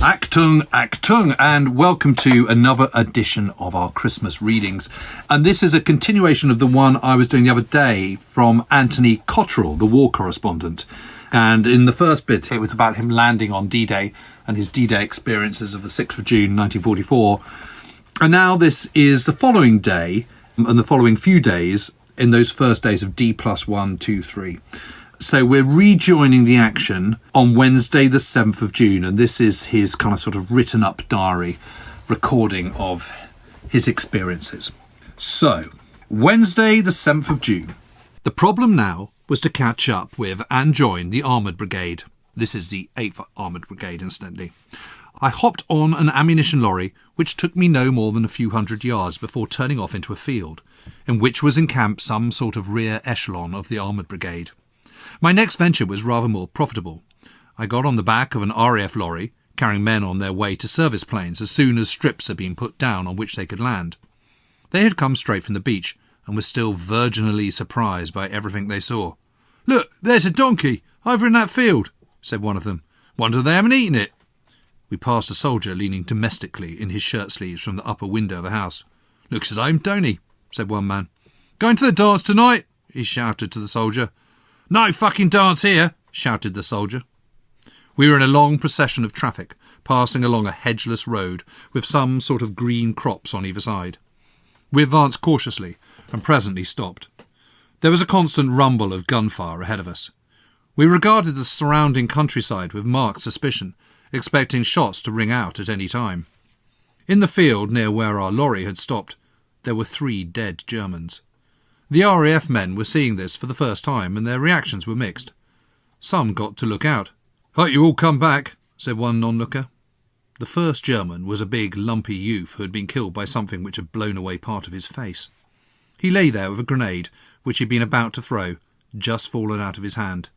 Achtung, Achtung, and welcome to another edition of our Christmas readings. And this is a continuation of the one I was doing the other day from Anthony Cotterell, the war correspondent. And in the first bit, it was about him landing on D-Day and his D-Day experiences of the 6th of June, 1944. And now this is the following day and the following few days in those first days of D+1, 2, 3. So we're rejoining the action on Wednesday, the 7th of June, and this is his kind of sort of written up diary recording of his experiences. So, Wednesday, the 7th of June. The problem now was to catch up with and join the Armoured Brigade. This is the 8th Armoured Brigade, incidentally. I hopped on an ammunition lorry, which took me no more than a few hundred yards before turning off into a field, in which was encamped some sort of rear echelon of the Armoured Brigade. My next venture was rather more profitable. I got on the back of an RAF lorry, carrying men on their way to service planes as soon as strips had been put down on which they could land. They had come straight from the beach and were still virginally surprised by everything they saw. "Look, there's a donkey, over in that field," said one of them. "Wonder they haven't eaten it." We passed a soldier leaning domestically in his shirt sleeves from the upper window of a house. "Looks at him, don't he?" said one man. "Going to the dance tonight?" he shouted to the soldier. "No fucking dance here," shouted the soldier. We were in a long procession of traffic, passing along a hedgeless road with some sort of green crops on either side. We advanced cautiously and presently stopped. There was a constant rumble of gunfire ahead of us. We regarded the surrounding countryside with marked suspicion, expecting shots to ring out at any time. In the field near where our lorry had stopped, there were 3 dead Germans. The RAF men were seeing this for the first time, and their reactions were mixed. Some got to look out. "Hope you all come back," said one non-looker. The first German was a big, lumpy youth who had been killed by something which had blown away part of his face. He lay there with a grenade, which he had been about to throw, just fallen out of his hand.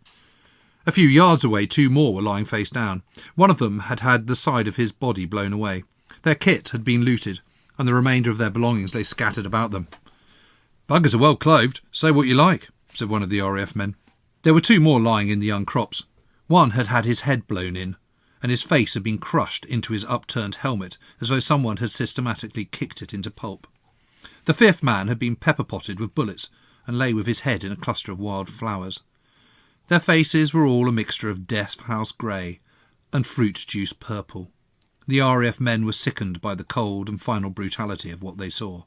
A few yards away, 2 more were lying face down. One of them had had the side of his body blown away. Their kit had been looted, and the remainder of their belongings lay scattered about them. "Buggers are well clothed, say what you like," said one of the RAF men. There were 2 more lying in the young crops. One had had his head blown in, and his face had been crushed into his upturned helmet as though someone had systematically kicked it into pulp. The 5th man had been pepper-potted with bullets and lay with his head in a cluster of wild flowers. Their faces were all a mixture of death-house grey and fruit juice purple. The RAF men were sickened by the cold and final brutality of what they saw.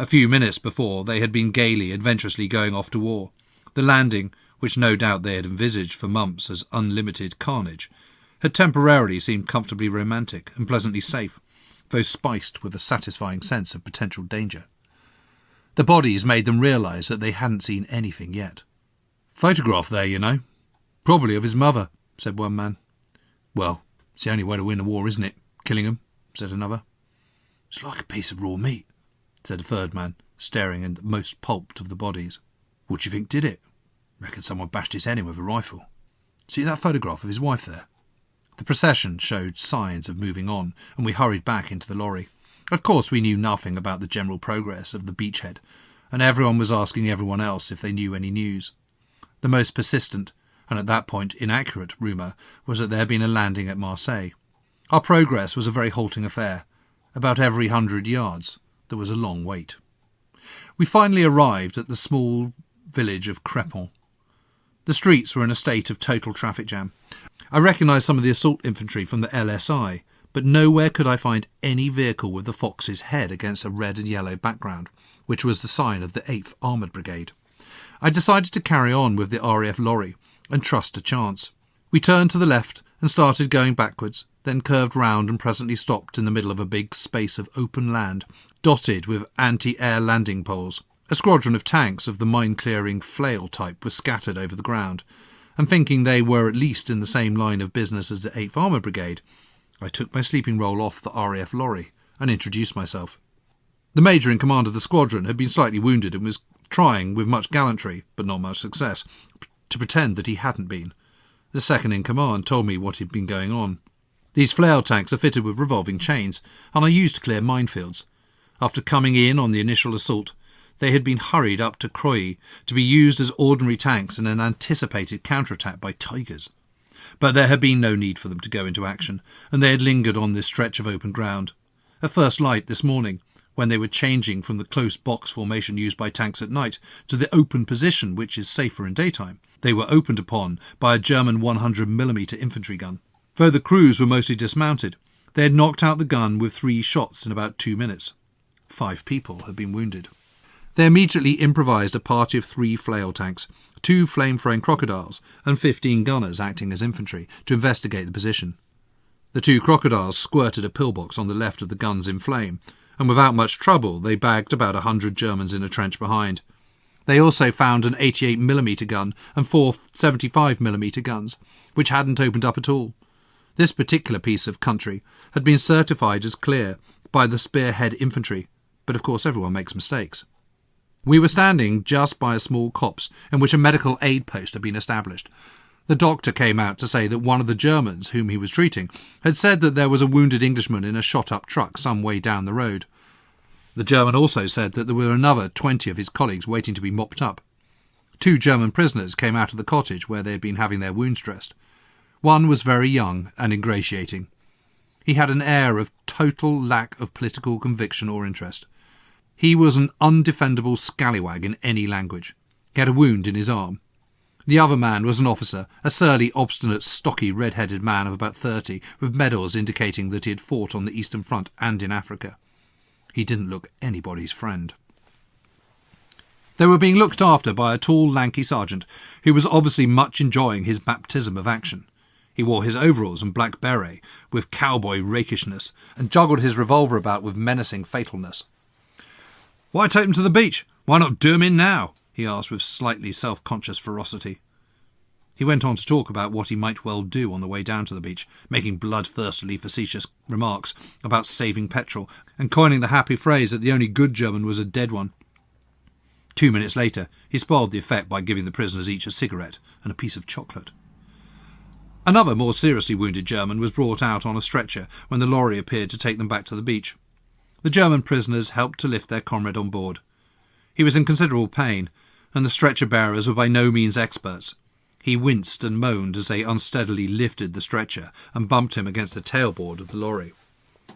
A few minutes before, they had been gaily, adventurously going off to war. The landing, which no doubt they had envisaged for months as unlimited carnage, had temporarily seemed comfortably romantic and pleasantly safe, though spiced with a satisfying sense of potential danger. The bodies made them realise that they hadn't seen anything yet. "Photograph there, you know. Probably of his mother," said one man. "Well, it's the only way to win a war, isn't it? Killing 'em," said another. "It's like a piece of raw meat," said a third man, staring at the most pulped of the bodies. "What do you think did it?" "Reckon someone bashed his head in with a rifle." "See that photograph of his wife there?" The procession showed signs of moving on, and we hurried back into the lorry. Of course we knew nothing about the general progress of the beachhead, and everyone was asking everyone else if they knew any news. The most persistent, and at that point inaccurate, rumour was that there had been a landing at Marseille. Our progress was a very halting affair. About every 100 yards there was a long wait. We finally arrived at the small village of Crepon. The streets were in a state of total traffic jam. I recognised some of the assault infantry from the LSI, but nowhere could I find any vehicle with the fox's head against a red and yellow background, which was the sign of the 8th Armoured Brigade. I decided to carry on with the RAF lorry and trust to chance. We turned to the left and started going backwards, then curved round and presently stopped in the middle of a big space of open land, dotted with anti-air landing poles. A squadron of tanks of the mine-clearing flail type was scattered over the ground, and thinking they were at least in the same line of business as the 8th Armoured Brigade, I took my sleeping roll off the RAF lorry and introduced myself. The major in command of the squadron had been slightly wounded and was trying, with much gallantry, but not much success, to pretend that he hadn't been. The second in command told me what had been going on. These flail tanks are fitted with revolving chains and are used to clear minefields. After coming in on the initial assault, they had been hurried up to Croy to be used as ordinary tanks in an anticipated counterattack by Tigers. But there had been no need for them to go into action, and they had lingered on this stretch of open ground. At first light this morning, when they were changing from the close box formation used by tanks at night to the open position which is safer in daytime, they were opened upon by a German 100mm infantry gun. Though the crews were mostly dismounted, they had knocked out the gun with 3 shots in about 2 minutes. 5 people had been wounded. They immediately improvised a party of 3 flail tanks, 2 flame-throwing crocodiles, and 15 gunners acting as infantry to investigate the position. The 2 crocodiles squirted a pillbox on the left of the guns in flame, and without much trouble they bagged about 100 Germans in a trench behind. They also found an 88mm gun and 4 75mm guns, which hadn't opened up at all. This particular piece of country had been certified as clear by the Spearhead Infantry, but of course everyone makes mistakes. We were standing just by a small copse in which a medical aid post had been established. The doctor came out to say that one of the Germans whom he was treating had said that there was a wounded Englishman in a shot-up truck some way down the road. The German also said that there were another 20 of his colleagues waiting to be mopped up. 2 German prisoners came out of the cottage where they had been having their wounds dressed. One was very young and ingratiating. He had an air of total lack of political conviction or interest. He was an undefendable scallywag in any language. He had a wound in his arm. The other man was an officer, a surly, obstinate, stocky, red-headed man of about 30, with medals indicating that he had fought on the Eastern Front and in Africa. He didn't look anybody's friend. They were being looked after by a tall, lanky sergeant, who was obviously much enjoying his baptism of action. He wore his overalls and black beret with cowboy rakishness, and joggled his revolver about with menacing fatalness. "Why take them to the beach? Why not do 'em in now?" he asked with slightly self-conscious ferocity. He went on to talk about what he might well do on the way down to the beach, making bloodthirstily facetious remarks about saving petrol, and coining the happy phrase that the only good German was a dead one. 2 minutes later, he spoiled the effect by giving the prisoners each a cigarette and a piece of chocolate. Another more seriously wounded German was brought out on a stretcher when the lorry appeared to take them back to the beach. The German prisoners helped to lift their comrade on board. He was in considerable pain, and the stretcher-bearers were by no means experts. He winced and moaned as they unsteadily lifted the stretcher and bumped him against the tailboard of the lorry.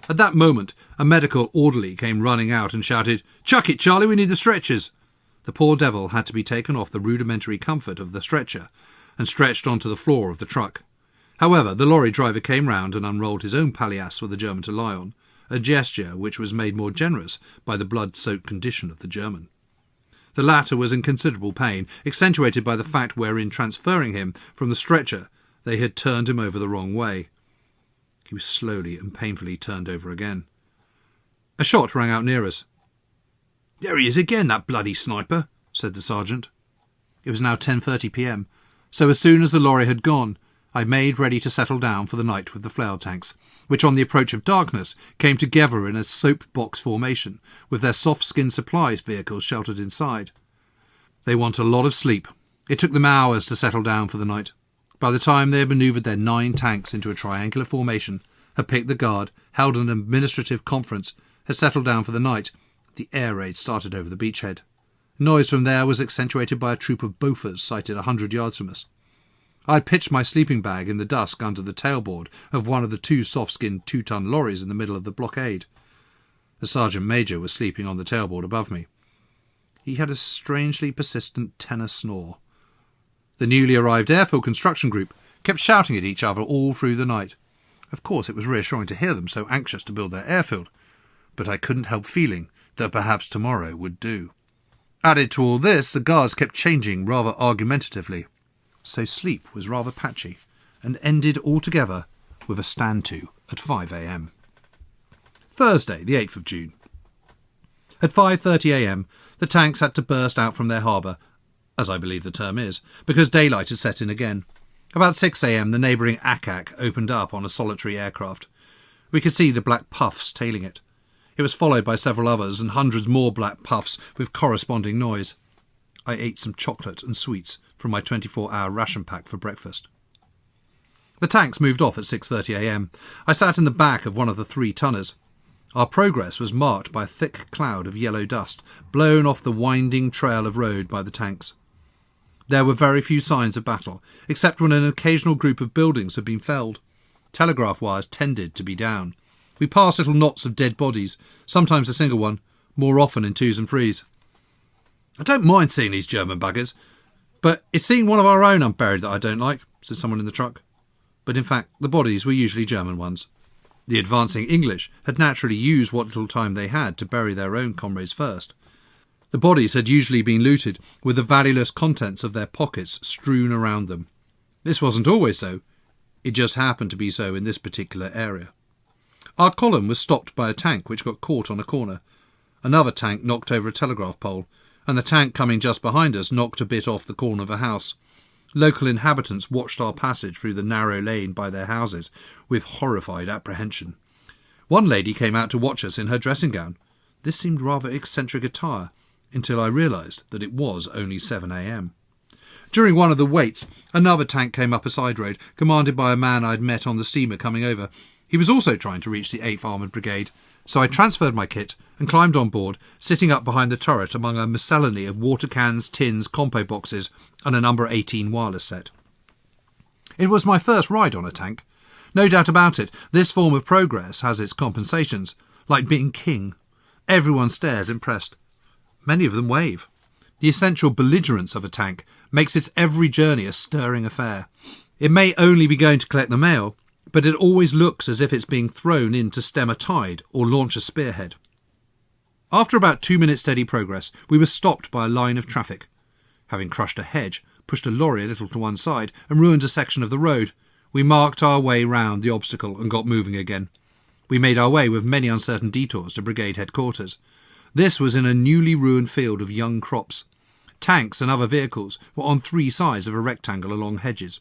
At that moment, a medical orderly came running out and shouted, "Chuck it, Charlie, we need the stretchers!" The poor devil had to be taken off the rudimentary comfort of the stretcher and stretched onto the floor of the truck. However, the lorry driver came round and unrolled his own palliasse for the German to lie on, a gesture which was made more generous by the blood-soaked condition of the German. The latter was in considerable pain, accentuated by the fact wherein transferring him from the stretcher they had turned him over the wrong way. He was slowly and painfully turned over again. A shot rang out near us. "There he is again, that bloody sniper," said the sergeant. It was now 10:30 p.m, so as soon as the lorry had gone, I made ready to settle down for the night with the flail tanks, which on the approach of darkness came together in a soap-box formation, with their soft-skin supplies vehicles sheltered inside. They want a lot of sleep. It took them hours to settle down for the night. By the time they had manoeuvred their 9 tanks into a triangular formation, had picked the guard, held an administrative conference, had settled down for the night, the air raid started over the beachhead. Noise from there was accentuated by a troop of Bofors sighted 100 yards from us. I had pitched my sleeping bag in the dusk under the tailboard of one of the 2 soft-skinned 2-ton lorries in the middle of the blockade. The sergeant major was sleeping on the tailboard above me. He had a strangely persistent tenor snore. The newly arrived airfield construction group kept shouting at each other all through the night. Of course, it was reassuring to hear them so anxious to build their airfield, but I couldn't help feeling that perhaps tomorrow would do. Added to all this, the guards kept changing rather argumentatively, so sleep was rather patchy, and ended altogether with a stand-to at 5 a.m. Thursday, the 8th of June. At 5:30 a.m, the tanks had to burst out from their harbour, as I believe the term is, because daylight had set in again. About 6 a.m, the neighbouring Akak opened up on a solitary aircraft. We could see the black puffs tailing it. It was followed by several others and hundreds more black puffs with corresponding noise. I ate some chocolate and sweets from my 24-hour ration pack for breakfast. The tanks moved off at 6:30 a.m. I sat in the back of one of the 3-tonners. Our progress was marked by a thick cloud of yellow dust blown off the winding trail of road by the tanks. There were very few signs of battle, except when an occasional group of buildings had been felled. Telegraph wires tended to be down. We passed little knots of dead bodies, sometimes a single one, more often in twos and threes. I don't mind seeing these German buggers, but it's seeing one of our own unburied that I don't like, said someone in the truck. But in fact, the bodies were usually German ones. The advancing English had naturally used what little time they had to bury their own comrades first. The bodies had usually been looted, with the valueless contents of their pockets strewn around them. This wasn't always so. It just happened to be so in this particular area. Our column was stopped by a tank which got caught on a corner. Another tank knocked over a telegraph pole, and the tank coming just behind us knocked a bit off the corner of a house. Local inhabitants watched our passage through the narrow lane by their houses with horrified apprehension. One lady came out to watch us in her dressing gown. This seemed rather eccentric attire, until I realised that it was only 7 a.m. During one of the waits, another tank came up a side road, commanded by a man I'd met on the steamer coming over. He was also trying to reach the 8th Armoured Brigade, so I transferred my kit and climbed on board, sitting up behind the turret among a miscellany of water cans, tins, compo boxes and a number 18 wireless set. It was my first ride on a tank. No doubt about it, this form of progress has its compensations, like being king. Everyone stares impressed. Many of them wave. The essential belligerence of a tank makes its every journey a stirring affair. It may only be going to collect the mail, but it always looks as if it's being thrown in to stem a tide or launch a spearhead. After about 2 minutes steady progress, we were stopped by a line of traffic. Having crushed a hedge, pushed a lorry a little to one side, and ruined a section of the road, we marked our way round the obstacle and got moving again. We made our way with many uncertain detours to brigade headquarters. This was in a newly ruined field of young crops. Tanks and other vehicles were on 3 sides of a rectangle along hedges.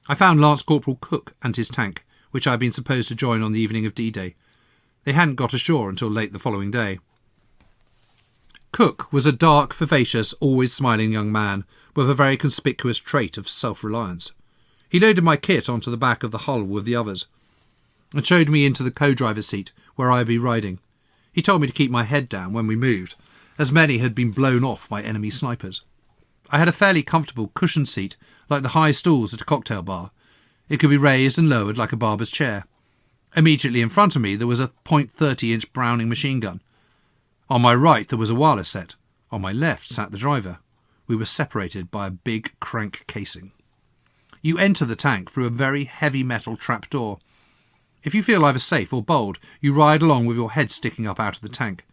I found Lance Corporal Cook and his tank, which I had been supposed to join on the evening of D-Day. They hadn't got ashore until late the following day. Cook was a dark, vivacious, always smiling young man with a very conspicuous trait of self-reliance. He loaded my kit onto the back of the hull with the others and showed me into the co-driver's seat where I would be riding. He told me to keep my head down when we moved, as many had been blown off by enemy snipers. I had a fairly comfortable cushioned seat, like the high stools at a cocktail bar. It could be raised and lowered like a barber's chair. Immediately in front of me there was a .30-inch Browning machine gun. On my right there was a wireless set. On my left sat the driver. We were separated by a big crank casing. You enter the tank through a very heavy metal trapdoor. If you feel either safe or bold, you ride along with your head sticking up out of the tank.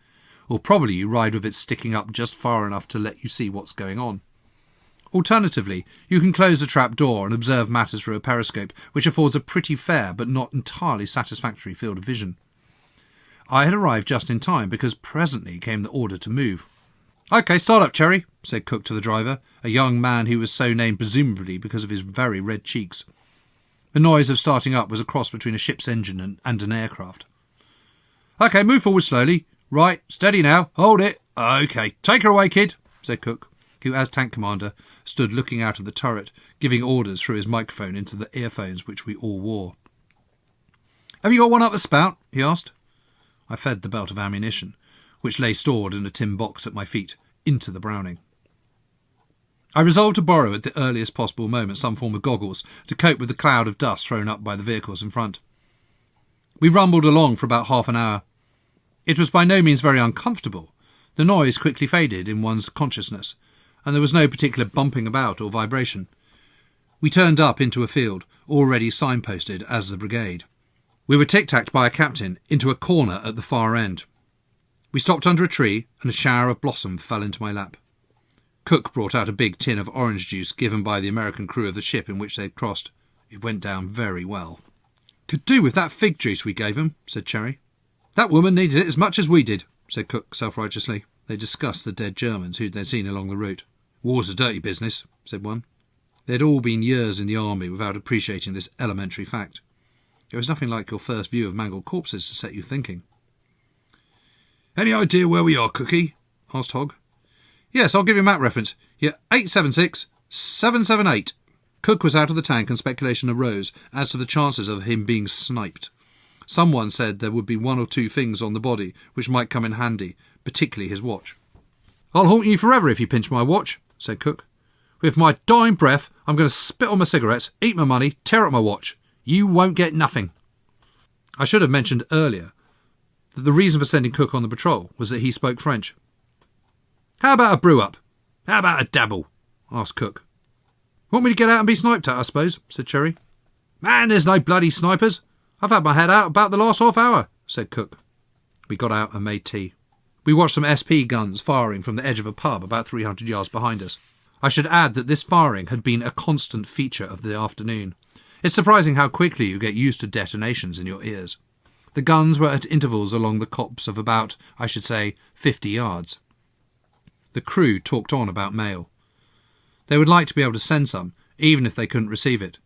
Or probably you ride with it sticking up just far enough to let you see what's going on. Alternatively, you can close the trap door and observe matters through a periscope, which affords a pretty fair but not entirely satisfactory field of vision. I had arrived just in time because presently came the order to move. "OK, start up, Cherry," said Cook to the driver, a young man who was so named presumably because of his very red cheeks. The noise of starting up was a cross between a ship's engine and an aircraft. "OK, move forward slowly. Right, steady now. Hold it. OK, take her away, kid," said Cook, who, as tank commander, stood looking out of the turret, giving orders through his microphone into the earphones which we all wore. "Have you got one up the spout?" he asked. I fed the belt of ammunition, which lay stored in a tin box at my feet, into the Browning. I resolved to borrow at the earliest possible moment some form of goggles to cope with the cloud of dust thrown up by the vehicles in front. We rumbled along for about half an hour. It was by no means very uncomfortable. The noise quickly faded in one's consciousness, and there was no particular bumping about or vibration. We turned up into a field, already signposted as the brigade. We were tic-tacked by a captain into a corner at the far end. We stopped under a tree, and a shower of blossom fell into my lap. Cook brought out a big tin of orange juice given by the American crew of the ship in which they'd crossed. It went down very well. "Could do with that fig juice we gave 'em," said Cherry. "That woman needed it as much as we did," said Cook self-righteously. They discussed the dead Germans who they'd seen along the route. "War's a dirty business," said one. They'd all been years in the army without appreciating this elementary fact. It was nothing like your first view of mangled corpses to set you thinking. "Any idea where we are, Cookie?" asked Hogg. "Yes, I'll give you a map reference. Yeah, 876-778. Cook was out of the tank and speculation arose as to the chances of him being sniped. Someone said there would be 1 or 2 things on the body which might come in handy, particularly his watch. "I'll haunt you forever if you pinch my watch," said Cook. With my dying breath, I'm going to spit on my cigarettes, eat my money, tear up my watch. You won't get nothing. I should have mentioned earlier that the reason for sending Cook on the patrol was that he spoke French. How about a brew up? How about a dabble? Asked Cook. Want me to get out and be sniped at, I suppose, said Cherry. Man, there's no bloody snipers. I've had my head out about the last half hour, said Cook. We got out and made tea. We watched some SP guns firing from the edge of a pub about 300 yards behind us. I should add that this firing had been a constant feature of the afternoon. It's surprising how quickly you get used to detonations in your ears. The guns were at intervals along the copse of about, I should say, 50 yards. The crew talked on about mail. They would like to be able to send some, even if they couldn't receive it.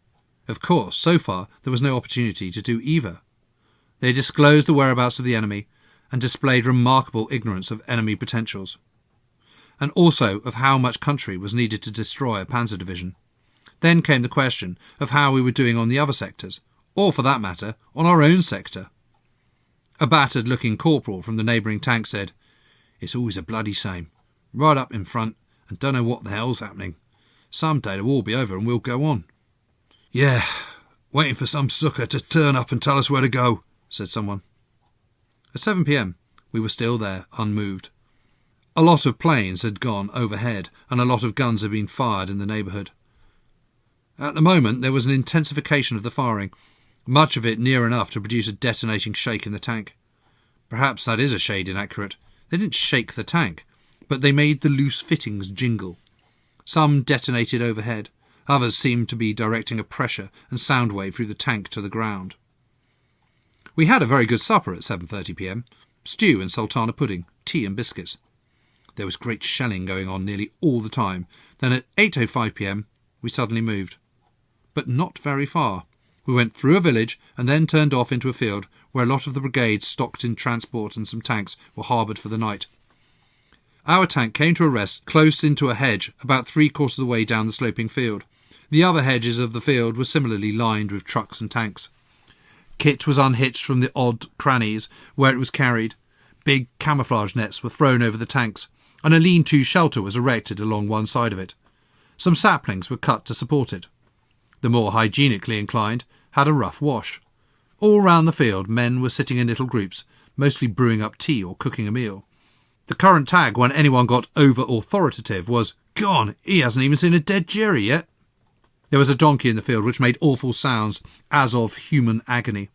Of course, so far, there was no opportunity to do either. They disclosed the whereabouts of the enemy and displayed remarkable ignorance of enemy potentials, and also of how much country was needed to destroy a panzer division. Then came the question of how we were doing on the other sectors, or for that matter, on our own sector. A battered-looking corporal from the neighbouring tank said, "It's always a bloody same. Right up in front, and don't know what the hell's happening. Some day it'll all be over and we'll go on." "Yeah, waiting for some sucker to turn up and tell us where to go," said someone. At 7 p.m, we were still there, unmoved. A lot of planes had gone overhead, and a lot of guns had been fired in the neighbourhood. At the moment, there was an intensification of the firing, much of it near enough to produce a detonating shake in the tank. Perhaps that is a shade inaccurate. They didn't shake the tank, but they made the loose fittings jingle. Some detonated overhead. Others seemed to be directing a pressure and sound wave through the tank to the ground. We had a very good supper at 7:30 p.m. Stew and sultana pudding, tea and biscuits. There was great shelling going on nearly all the time. Then at 8:05 p.m, we suddenly moved. But not very far. We went through a village and then turned off into a field where a lot of the brigade stocked in transport and some tanks were harboured for the night. Our tank came to a rest close into a hedge about 3/4 of the way down the sloping field. The other hedges of the field were similarly lined with trucks and tanks. Kit was unhitched from the odd crannies where it was carried. Big camouflage nets were thrown over the tanks, and a lean-to shelter was erected along one side of it. Some saplings were cut to support it. The more hygienically inclined had a rough wash. All round the field men were sitting in little groups, mostly brewing up tea or cooking a meal. The current tag when anyone got over-authoritative was, "Gone, he hasn't even seen a dead Jerry yet." There was a donkey in the field which made awful sounds as of human agony.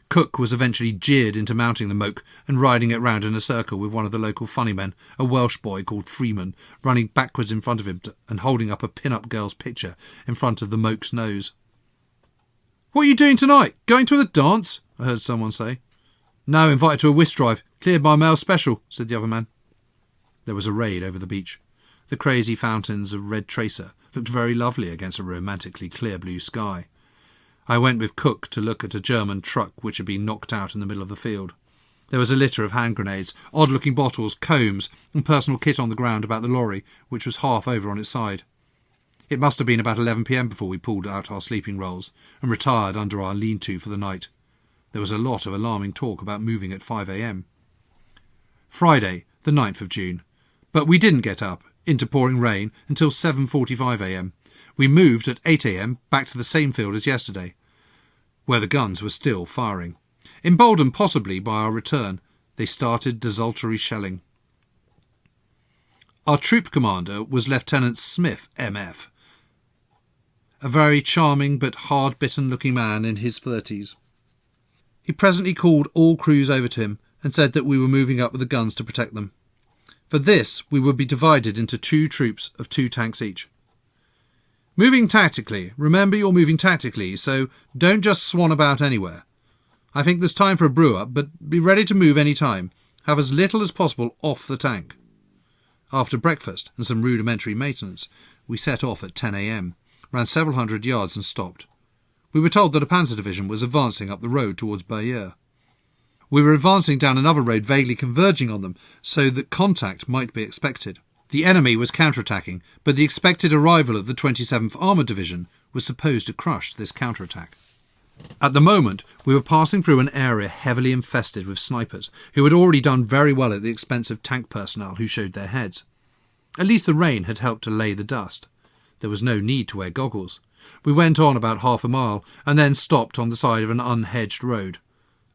Cook was eventually jeered into mounting the moke and riding it round in a circle with one of the local funny men, a Welsh boy called Freeman, running backwards in front of him and holding up a pin-up girl's picture in front of the moke's nose. "What are you doing tonight? Going to the dance?" I heard someone say. "No, invited to a whist drive. Cleared by mail special," said the other man. There was a raid over the beach. The crazy fountains of red tracer looked very lovely against a romantically clear blue sky. I went with Cook to look at a German truck which had been knocked out in the middle of the field. There was a litter of hand grenades, odd-looking bottles, combs, and personal kit on the ground about the lorry, which was half over on its side. It must have been about 11 p.m. before we pulled out our sleeping rolls and retired under our lean-to for the night. There was a lot of alarming talk about moving at 5 a.m. Friday, the 9th of June. But we didn't get up into pouring rain until 7:45 a.m. We moved at 8 a.m. back to the same field as yesterday, where the guns were still firing. Emboldened possibly by our return, they started desultory shelling. Our troop commander was Lieutenant Smith, M.F., a very charming but hard-bitten-looking man in his 30s. He presently called all crews over to him and said that we were moving up with the guns to protect them. For this, we would be divided into 2 troops of 2 tanks each. "Moving tactically. Remember you're moving tactically, so don't just swan about anywhere. I think there's time for a brew-up, but be ready to move any time. Have as little as possible off the tank." After breakfast and some rudimentary maintenance, we set off at 10 a.m, ran several hundred yards and stopped. We were told that a panzer division was advancing up the road towards Bayeux. We were advancing down another road vaguely converging on them, so that contact might be expected. The enemy was counterattacking, but the expected arrival of the 27th Armoured Division was supposed to crush this counterattack. At the moment, we were passing through an area heavily infested with snipers, who had already done very well at the expense of tank personnel who showed their heads. At least the rain had helped to lay the dust. There was no need to wear goggles. We went on about half a mile and then stopped on the side of an unhedged road.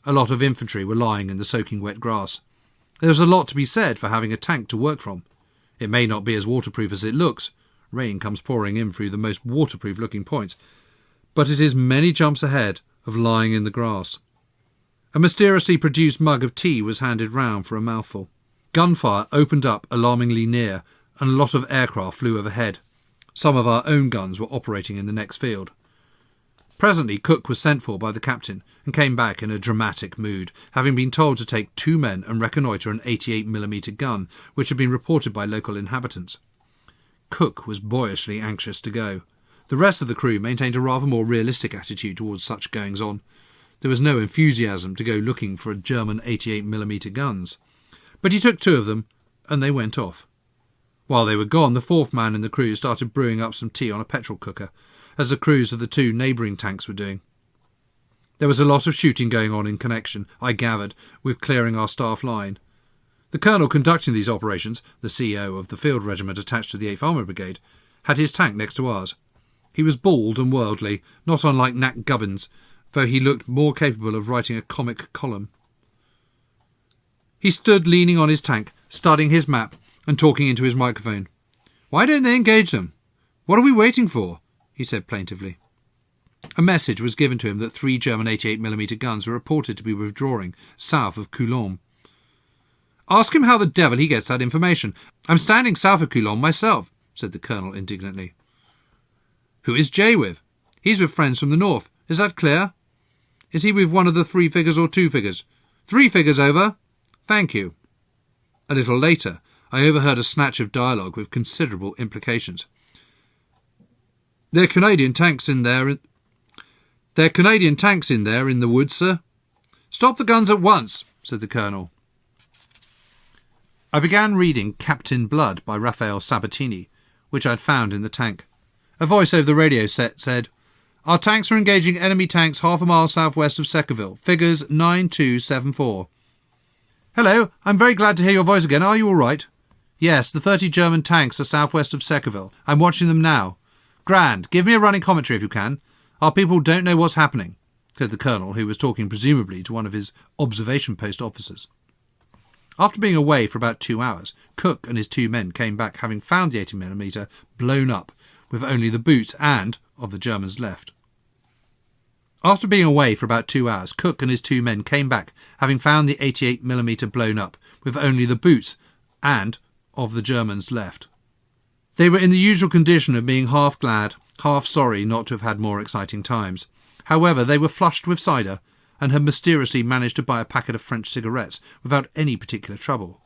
A lot of infantry were lying in the soaking wet grass. There was a lot to be said for having a tank to work from. It may not be as waterproof as it looks. Rain comes pouring in through the most waterproof-looking points. But it is many jumps ahead of lying in the grass. A mysteriously produced mug of tea was handed round for a mouthful. Gunfire opened up alarmingly near, and a lot of aircraft flew overhead. Some of our own guns were operating in the next field. Presently Cook was sent for by the captain and came back in a dramatic mood, having been told to take 2 men and reconnoitre an 88mm gun, which had been reported by local inhabitants. Cook was boyishly anxious to go. The rest of the crew maintained a rather more realistic attitude towards such goings-on. There was no enthusiasm to go looking for German 88mm guns. But he took 2 of them, and they went off. While they were gone, the 4th man in the crew started brewing up some tea on a petrol cooker, as the crews of the 2 neighbouring tanks were doing. There was a lot of shooting going on in connection, I gathered, with clearing our staff line. The colonel conducting these operations, the CO of the field regiment attached to the 8th Armoured Brigade, had his tank next to ours. He was bald and worldly, not unlike Nat Gubbins, though he looked more capable of writing a comic column. He stood leaning on his tank, studying his map and talking into his microphone. "Why don't they engage them? What are we waiting for?" he said plaintively. A message was given to him that 3 German 88mm guns were reported to be withdrawing south of Coulomb. "Ask him how the devil he gets that information. I'm standing south of Coulomb myself," said the colonel indignantly. "Who is Jay with?" "He's with friends from the north. Is that clear?" "Is he with one of the 3 figures or 2 figures?" "3 figures, over." "Thank you." A little later, I overheard a snatch of dialogue with considerable implications. There are Canadian tanks in there in the woods, sir." "Stop the guns at once," said the colonel. I began reading Captain Blood by Raphael Sabatini, which I had found in the tank. A voice over the radio set said, "Our tanks are engaging enemy tanks half a mile southwest of Seckerville. Figures 9274. "Hello, I'm very glad to hear your voice again. Are you all right?" "Yes, the 30 German tanks are southwest of Seckerville. I'm watching them now." "Grand. Give me a running commentary if you can. Our people don't know what's happening," said the colonel, who was talking presumably to one of his observation post officers. After being away for about 2 hours, Cook and his 2 men came back having found the 80mm blown up, with only the boots and of the Germans left. After being away for about 2 hours, Cook and his 2 men came back having found the 88mm blown up, with only the boots and of the Germans left. They were in the usual condition of being half glad, half sorry not to have had more exciting times. However, they were flushed with cider and had mysteriously managed to buy a packet of French cigarettes without any particular trouble.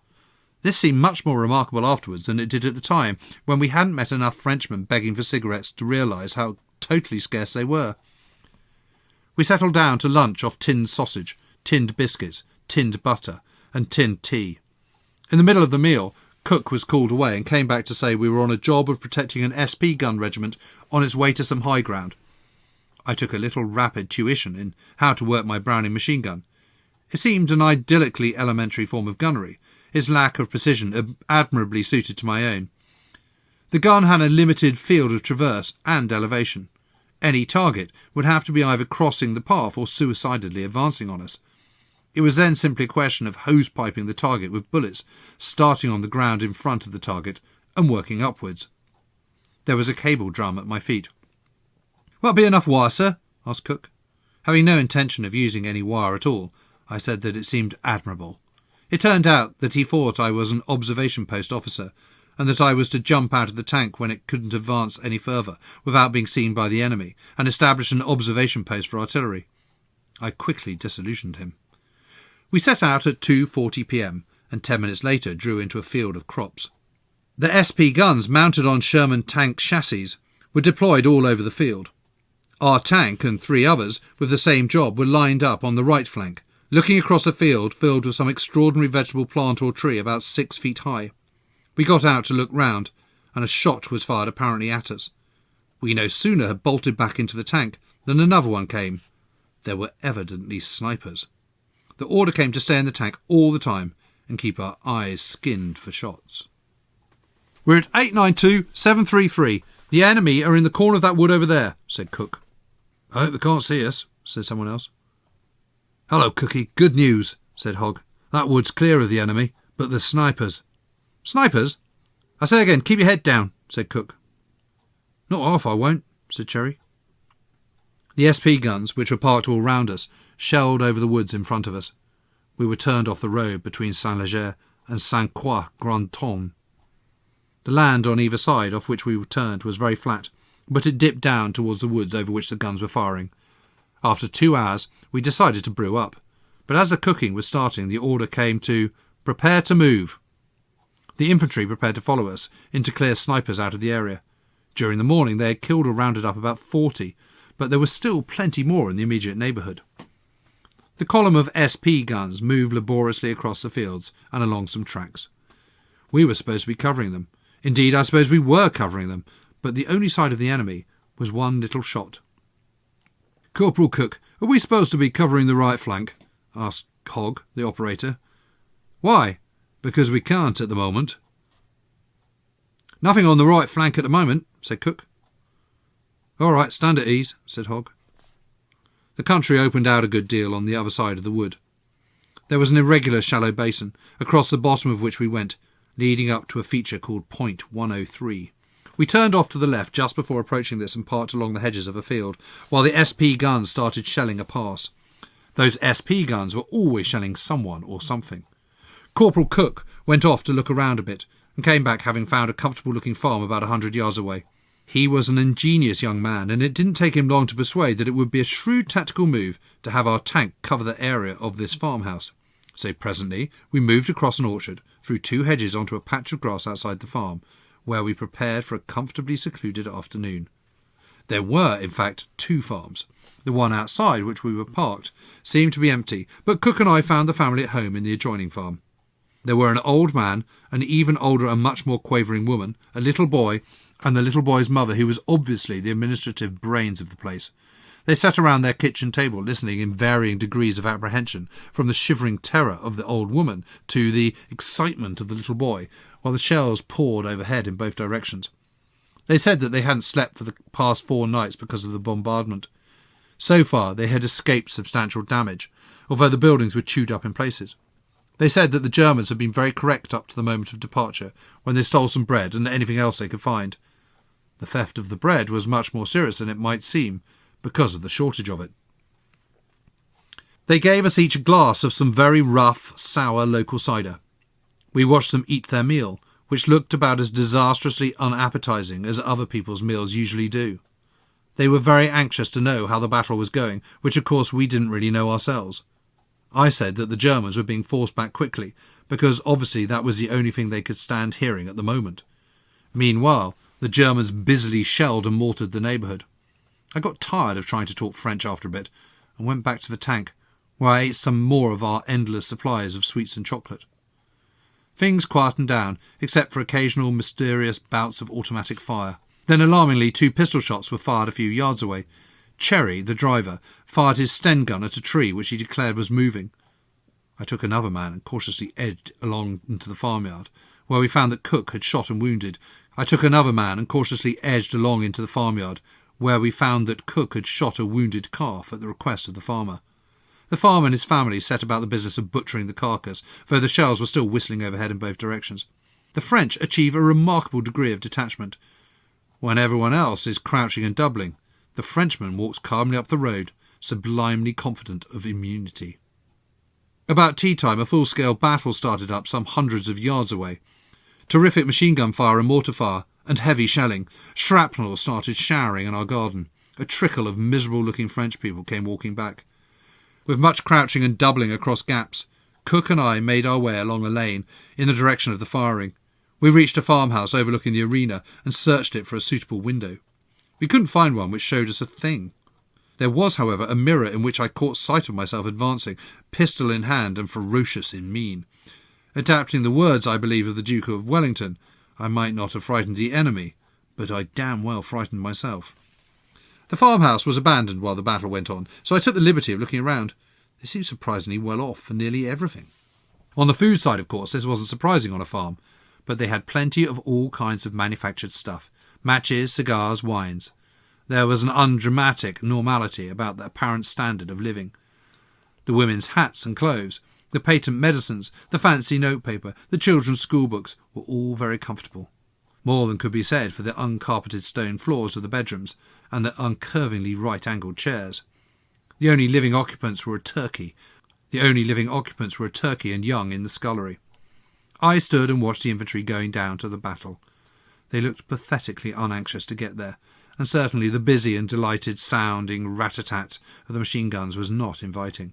This seemed much more remarkable afterwards than it did at the time, when we hadn't met enough Frenchmen begging for cigarettes to realise how totally scarce they were. We settled down to lunch off tinned sausage, tinned biscuits, tinned butter, and tinned tea. In the middle of the meal, Cook was called away and came back to say we were on a job of protecting an SP gun regiment on its way to some high ground. I took a little rapid tuition in how to work my Browning machine gun. It seemed an idyllically elementary form of gunnery, its lack of precision admirably suited to my own. The gun had a limited field of traverse and elevation. Any target would have to be either crossing the path or suicidally advancing on us. It was then simply a question of hose-piping the target with bullets, starting on the ground in front of the target and working upwards. There was a cable drum at my feet. "Will that be enough wire, sir?" asked Cook. Having no intention of using any wire at all, I said that it seemed admirable. It turned out that he thought I was an observation post officer, and that I was to jump out of the tank when it couldn't advance any further without being seen by the enemy, and establish an observation post for artillery. I quickly disillusioned him. We set out at 2:40 p.m, and 10 minutes later drew into a field of crops. The SP guns, mounted on Sherman tank chassis, were deployed all over the field. Our tank and 3 others with the same job were lined up on the right flank, looking across a field filled with some extraordinary vegetable plant or tree about 6 feet high. We got out to look round, and a shot was fired apparently at us. We no sooner had bolted back into the tank than another one came. There were evidently snipers. The order came to stay in the tank all the time and keep our eyes skinned for shots. "We're at 892-733. "The enemy are in the corner of that wood over there," said Cook. "I hope they can't see us," said someone else. "Hello, Cookie. Good news," said Hogg. "That wood's clear of the enemy, but there's snipers." "Snipers? I say again, keep your head down," said Cook. "Not half I won't," said Cherry. The SP guns, which were parked all round us, shelled over the woods in front of us. We were turned off the road between Saint-Léger and Saint-Croix-Grand-Tombe. The land on either side off which we were turned was very flat, but it dipped down towards the woods over which the guns were firing. After 2 hours, we decided to brew up, but as the cooking was starting, the order came to prepare to move. The infantry prepared to follow us in to clear snipers out of the area. During the morning they had killed or rounded up about 40, but there was still plenty more in the immediate neighbourhood. The column of SP guns moved laboriously across the fields and along some tracks. We were supposed to be covering them. Indeed, I suppose we were covering them, but the only sight of the enemy was one little shot. "Corporal Cook, are we supposed to be covering the right flank?" asked Hogg, the operator. "Why? Because we can't at the moment." "Nothing on the right flank at the moment," said Cook. "All right, stand at ease," said Hogg. The country opened out a good deal on the other side of the wood. There was an irregular shallow basin, across the bottom of which we went, leading up to a feature called Point 103. We turned off to the left just before approaching this and parked along the hedges of a field, while the SP guns started shelling a pass. Those SP guns were always shelling someone or something. Corporal Cook went off to look around a bit and came back having found a comfortable-looking farm about 100 yards away. He was an ingenious young man, and it didn't take him long to persuade that it would be a shrewd tactical move to have our tank cover the area of this farmhouse. So presently we moved across an orchard, through 2 hedges onto a patch of grass outside the farm, where we prepared for a comfortably secluded afternoon. There were, in fact, 2 farms. The one outside, which we were parked, seemed to be empty, but Cook and I found the family at home in the adjoining farm. There were an old man, an even older and much more quavering woman, a little boy, and the little boy's mother, who was obviously the administrative brains of the place. They sat around their kitchen table, listening in varying degrees of apprehension, from the shivering terror of the old woman to the excitement of the little boy, while the shells poured overhead in both directions. They said that they hadn't slept for the past 4 nights because of the bombardment. So far they had escaped substantial damage, although the buildings were chewed up in places. They said that the Germans had been very correct up to the moment of departure, when they stole some bread and anything else they could find. The theft of the bread was much more serious than it might seem, because of the shortage of it. They gave us each a glass of some very rough, sour local cider. We watched them eat their meal, which looked about as disastrously unappetising as other people's meals usually do. They were very anxious to know how the battle was going, which of course we didn't really know ourselves. I said that the Germans were being forced back quickly, because obviously that was the only thing they could stand hearing at the moment. Meanwhile, the Germans busily shelled and mortared the neighbourhood. I got tired of trying to talk French after a bit, and went back to the tank, where I ate some more of our endless supplies of sweets and chocolate. Things quietened down, except for occasional mysterious bouts of automatic fire. Then alarmingly 2 pistol shots were fired a few yards away. Cherry, the driver, fired his Sten gun at a tree which he declared was moving. I took another man and cautiously edged along into the farmyard, where we found that Cook had shot and wounded. I took another man and cautiously edged along into the farmyard, where we found that Cook had shot a wounded calf at the request of the farmer. The farmer and his family set about the business of butchering the carcass, though the shells were still whistling overhead in both directions. The French achieve a remarkable degree of detachment. When everyone else is crouching and doubling, the Frenchman walks calmly up the road, sublimely confident of immunity. About tea-time, a full-scale battle started up some hundreds of yards away. Terrific machine-gun fire and mortar fire, and heavy shelling. Shrapnel started showering in our garden. A trickle of miserable-looking French people came walking back. With much crouching and doubling across gaps, Cook and I made our way along a lane in the direction of the firing. We reached a farmhouse overlooking the arena and searched it for a suitable window. We couldn't find one which showed us a thing. There was, however, a mirror in which I caught sight of myself advancing, pistol in hand and ferocious in mien. Adapting the words, I believe, of the Duke of Wellington, I might not have frightened the enemy, but I damn well frightened myself. The farmhouse was abandoned while the battle went on, so I took the liberty of looking around. They seemed surprisingly well off for nearly everything. On the food side, of course, this wasn't surprising on a farm, but they had plenty of all kinds of manufactured stuff, Matches, cigars, wines. There was an undramatic normality about the apparent standard of living. The women's hats and clothes, the patent medicines, the fancy notepaper, the children's schoolbooks were all very comfortable. More than could be said for the uncarpeted stone floors of the bedrooms and the uncurvingly right-angled chairs. The only living occupants were a turkey and young in the scullery. I stood and watched the infantry going down to the battle. They looked pathetically unanxious to get there, and certainly the busy and delighted-sounding rat-a-tat of the machine guns was not inviting.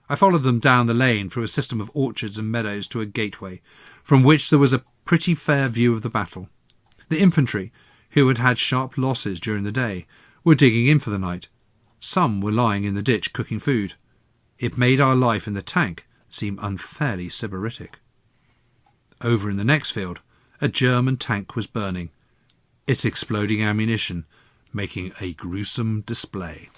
I followed them down the lane through a system of orchards and meadows to a gateway, from which there was a pretty fair view of the battle. The infantry, who had had sharp losses during the day, were digging in for the night. Some were lying in the ditch cooking food. It made our life in the tank seem unfairly sybaritic. Over in the next field, a German tank was burning, its exploding ammunition making a gruesome display.